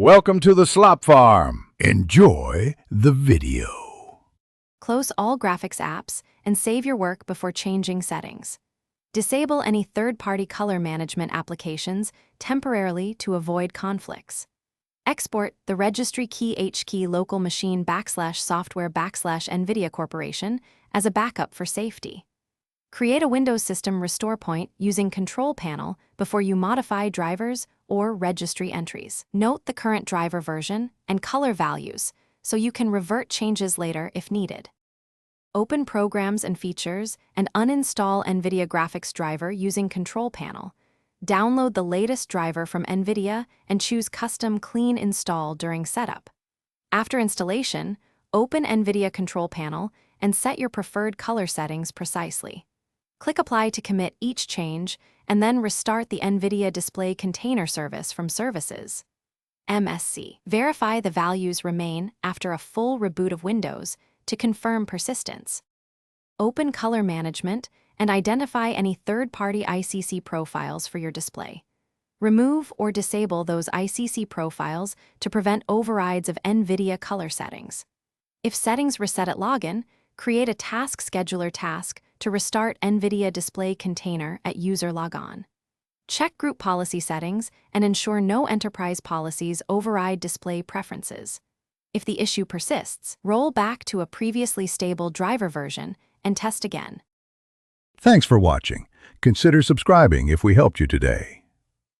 Welcome to the Slop Farm. Enjoy the video. Close all graphics apps and save your work before changing settings. Disable any third-party color management applications temporarily to avoid conflicts. Export the registry key HKey local machine /software /Nvidia Corporation as a backup for safety. Create a Windows system restore point using Control Panel before you modify drivers or registry entries. Note the current driver version and color values so you can revert changes later if needed. Open Programs and Features and uninstall Nvidia graphics driver using Control Panel. Download the latest driver from Nvidia and choose Custom Clean Install during setup. After installation, open Nvidia Control Panel and set your preferred color settings precisely. Click Apply to commit each change, and then restart the Nvidia Display Container Service from Services. MSC. Verify the values remain after a full reboot of Windows to confirm persistence. Open Color Management and identify any third-party ICC profiles for your display. Remove or disable those ICC profiles to prevent overrides of Nvidia color settings. If settings reset at login, create a task scheduler task to restart Nvidia Display Container at user logon. Check group policy settings and ensure no enterprise policies override display preferences. If the issue persists, roll back to a previously stable driver version and test again. Thanks for watching. Consider subscribing if we helped you today.